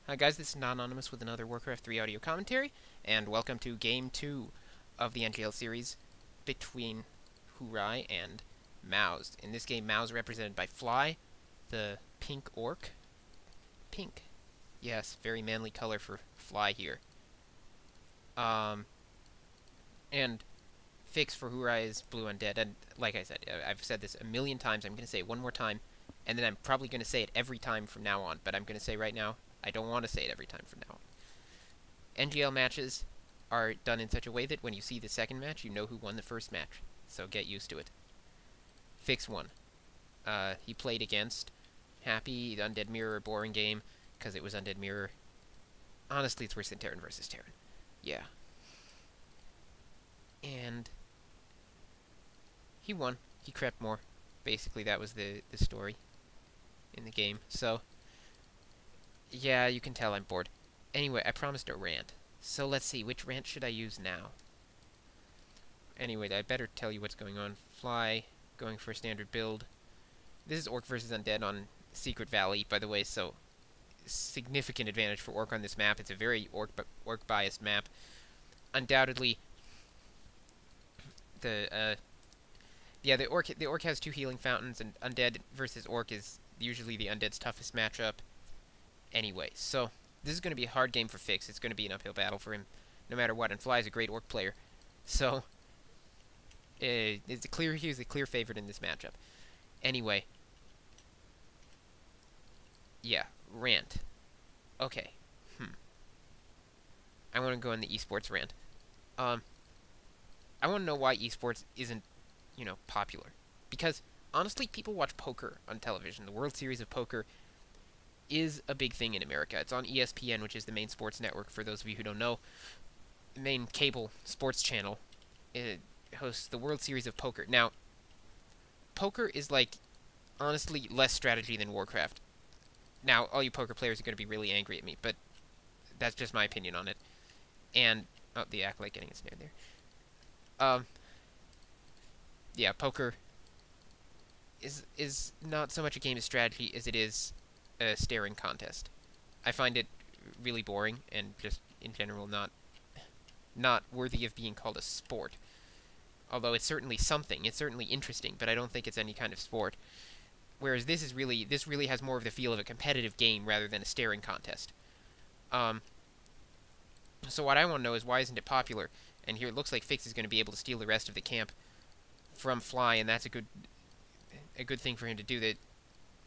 Hi guys, this is Not Anonymous with another Warcraft 3 audio commentary, and welcome to Game 2 of the NGL series between Hoorai and Mouz. In this game, Mouz represented by Fly, the pink orc. Pink. Yes, very manly color for Fly here. And Fix for Hoorai is blue undead, and like I said, I've said this a million times, I'm going to say it one more time, and then I'm probably going to say it every time from now on, but I'm going to say right now, I don't want to say it every time from now on. NGL matches are done in such a way that when you see the second match, you know who won the first match. So get used to it. Fix won. He played against Happy, Undead Mirror, boring game, because it was Undead Mirror. Honestly, it's worse than Terran versus Terran. Yeah. And he won. He crept more. Basically, that was the story in the game. So yeah, you can tell I'm bored. Anyway, I promised a rant. So let's see, which rant should I use now? Anyway, I better tell you what's going on. Fly, going for a standard build. This is Orc versus Undead on Secret Valley, by the way, so significant advantage for Orc on this map. It's a very Orc-biased map. Undoubtedly, the Orc has two healing fountains, and Undead versus Orc is usually the Undead's toughest matchup. Anyway, so this is going to be a hard game for Fix. It's going to be an uphill battle for him, no matter what. And Fly is a great Orc player, so he's a clear favorite in this matchup. Anyway, yeah, rant. Okay, I want to go on the esports rant. I want to know why esports isn't, popular. Because honestly, people watch poker on television. The World Series of Poker is a big thing in America. It's on ESPN, which is the main sports network, for those of you who don't know. The main cable sports channel. It hosts the World Series of Poker. Now, poker is honestly, less strategy than Warcraft. Now, all you poker players are going to be really angry at me, but that's just my opinion on it. And, oh, the Acolyte getting ensnared there. Yeah, poker is not so much a game of strategy as it is a staring contest. I find it really boring and just in general not worthy of being called a sport. Although it's certainly something, it's certainly interesting, but I don't think it's any kind of sport. Whereas this really has more of the feel of a competitive game rather than a staring contest. So what I want to know is, why isn't it popular? And here it looks like Fix is going to be able to steal the rest of the camp from Fly, and that's a good thing for him to do. That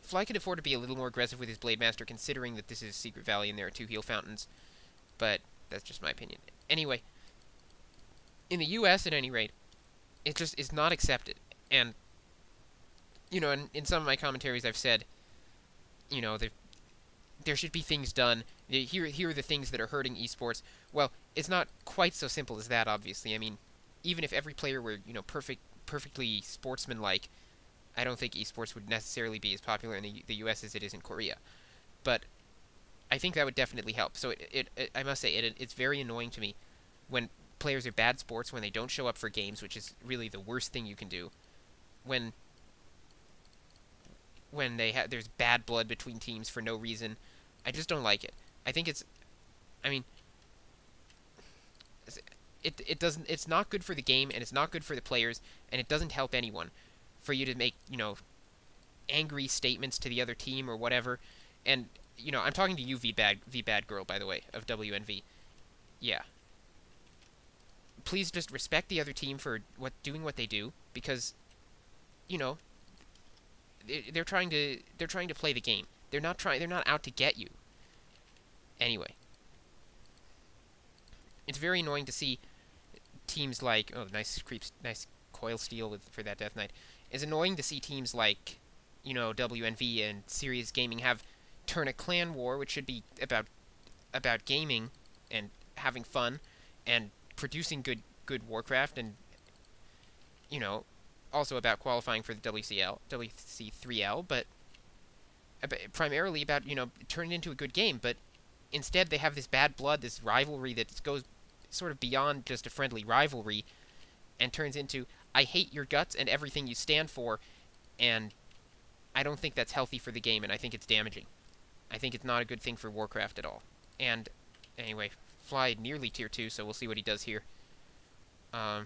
Fly could afford to be a little more aggressive with his Blade Master, considering that this is Secret Valley and there are two heal fountains. But that's just my opinion. Anyway, in the U.S. at any rate, it just is not accepted. And, in some of my commentaries I've said, there should be things done. Here are the things that are hurting esports. Well, it's not quite so simple as that, obviously. I mean, even if every player were, perfectly sportsmanlike, I don't think esports would necessarily be as popular in the U.S. as it is in Korea. But I think that would definitely help. So I must say, it's very annoying to me when players are bad sports, when they don't show up for games, which is really the worst thing you can do. When there's bad blood between teams for no reason. I just don't like it. I think it's not good for the game, and it's not good for the players, and it doesn't help anyone for you to make, angry statements to the other team or whatever. And, I'm talking to you, V-Bad Girl, by the way, of WNV. Yeah. Please just respect the other team for doing what they do, because, they're trying to play the game. They're not out to get you. Anyway. It's very annoying to see teams like, oh, nice coil steal for that Death Knight. It's annoying to see teams like, WNV and Serious Gaming turn a clan war, which should be about gaming and having fun and producing good Warcraft, and also about qualifying for the WC3L, but primarily about turn it into a good game. But instead, they have this bad blood, this rivalry that goes sort of beyond just a friendly rivalry, and turns into, I hate your guts and everything you stand for, and I don't think that's healthy for the game, and I think it's damaging. I think it's not a good thing for Warcraft at all. And anyway, Fly nearly tier 2, so we'll see what he does here. Yeah,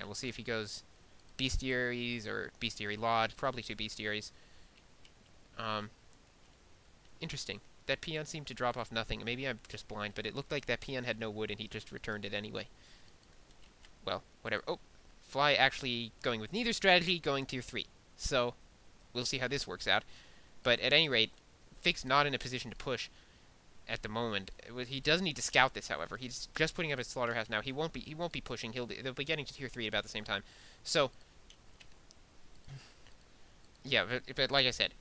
we'll see if he goes Bestiaries or Bestiary Lodge. Probably 2 Bestiaries. Interesting. That peon seemed to drop off nothing. Maybe I'm just blind, but it looked like that peon had no wood and he just returned it anyway. Well, whatever. Oh, Fly actually going with neither strategy, going tier 3. So, we'll see how this works out. But at any rate, Fig's not in a position to push at the moment. He does need to scout this, however. He's just putting up his slaughterhouse now. He won't be pushing. They'll be getting to tier 3 at about the same time. So, yeah, but like I said,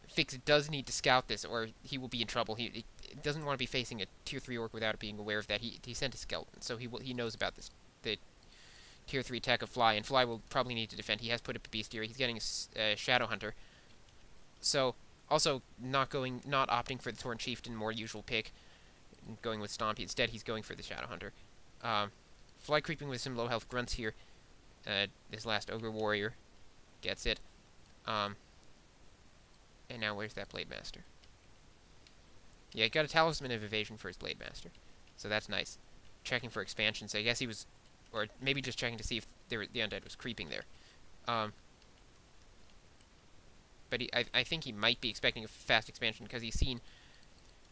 Fix does need to scout this, or he will be in trouble. He doesn't want to be facing a tier 3 orc without being aware of that. He sent a skeleton, so he knows about this. The tier 3 tech of Fly, and Fly will probably need to defend. He has put up a bestiary. He's getting a Shadow Hunter. So, also not opting for the Torn Chieftain, more usual pick, going with Stompy. Instead, he's going for the Shadow Hunter. Fly creeping with some low health grunts here. This last Ogre Warrior gets it. And now where's that Blade Master? Yeah, he got a Talisman of Evasion for his Blade Master. So that's nice. Checking for expansion, so I guess he was... Or maybe just checking to see if the Undead was creeping there. But I think he might be expecting a fast expansion, because he's seen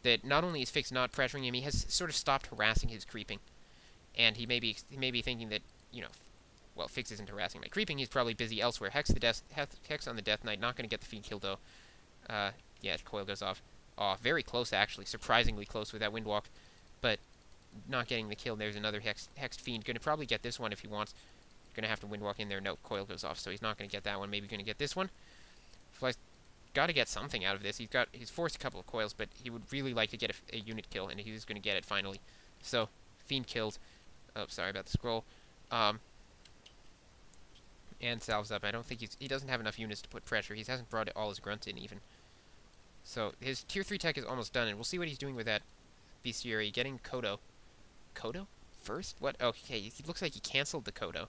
that not only is Fix not pressuring him, he has sort of stopped harassing his creeping. And he may be thinking that, you know, well, Fix isn't harassing my creeping, he's probably busy elsewhere. Hex on the Death Knight, not going to get the Fiend kill, though. Yeah, coil goes off. Oh, very close, actually. Surprisingly close with that Windwalk. But not getting the kill. There's another Hexed Fiend. Going to probably get this one if he wants. Going to have to Windwalk in there. No, coil goes off, so he's not going to get that one. Maybe going to get this one. Fly's got to get something out of this. He's forced a couple of coils, but he would really like to get a unit kill, and he's going to get it finally. So, Fiend killed. Oh, sorry about the scroll. And salves up. I don't think he doesn't have enough units to put pressure. He hasn't brought all his grunts in, even. So, his tier 3 tech is almost done, and we'll see what he's doing with that Bestiary. Getting Kodo. Kodo? First? What? Okay, he looks like he cancelled the Kodo.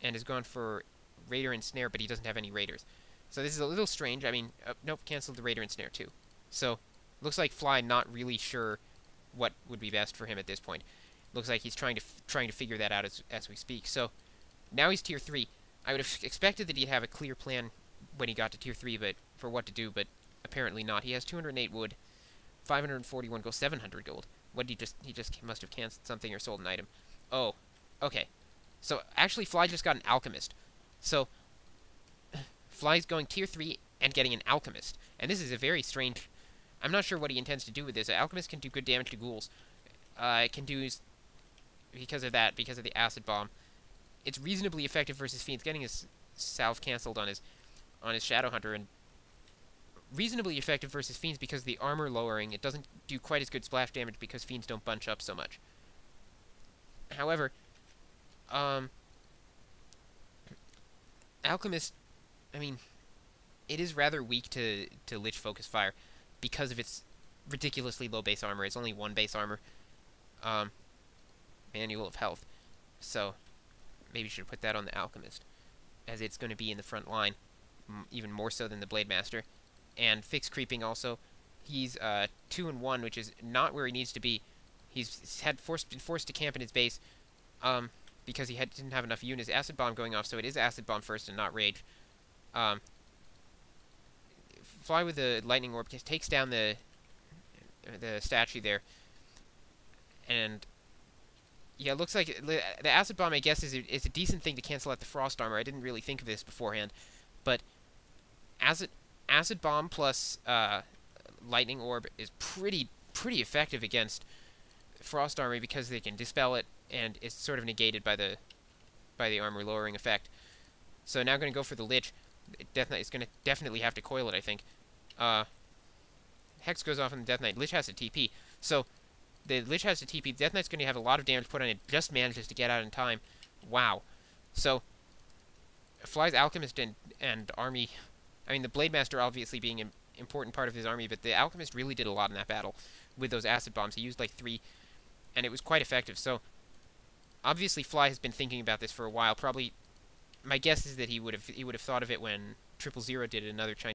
And has gone for Raider and Snare, but he doesn't have any Raiders. So this is a little strange. I mean, nope, cancelled the Raider and Snare, too. So, looks like Fly not really sure what would be best for him at this point. Looks like he's trying to figure that out as we speak. So, now he's tier 3. I would have expected that he'd have a clear plan when he got to tier 3, but for what to do, but apparently not. He has 208 wood, 541 gold, 700 gold. What did he just must have canceled something or sold an item. Oh, okay. So, actually, Fly just got an Alchemist. So, Fly's going tier 3 and getting an Alchemist. And this is a very strange... I'm not sure what he intends to do with this. An Alchemist can do good damage to ghouls. It can do... Because of the Acid Bomb. It's reasonably effective versus Fiends. Getting his salve cancelled on his Shadow Hunter, and reasonably effective versus Fiends because of the armor lowering. It doesn't do quite as good splash damage because Fiends don't bunch up so much. However, Alchemist, I mean, it is rather weak to Lich Focus Fire because of its ridiculously low base armor. It's only 1 base armor. Manual of Health. So, maybe you should put that on the Alchemist, as it's going to be in the front line, even more so than the Blade Master. And Fix creeping also. He's 2-1, which is not where he needs to be. He's been forced to camp in his base because he didn't have enough units. Acid Bomb going off, so it is Acid Bomb first and not Rage. Fly with the Lightning Orb takes down the statue there. And yeah, it looks like the Acid Bomb, I guess, is a decent thing to cancel out the Frost Armor. I didn't really think of this beforehand, but Acid Bomb plus Lightning Orb is pretty effective against Frost Armor because they can dispel it, and it's sort of negated by the armor lowering effect. So now going to go for the Lich. Death Knight is going to definitely have to coil it, I think. Hex goes off on the Death Knight. Lich has a TP, so the Lich has a TP. Death Knight's going to have a lot of damage put on it. Just manages to get out in time. Wow. So Fly's Alchemist and army. I mean, the Blade Master obviously being an important part of his army, but the Alchemist really did a lot in that battle with those acid bombs. He used like 3, and it was quite effective. So obviously Fly has been thinking about this for a while. Probably, my guess is that he would have thought of it when 000 did another Chinese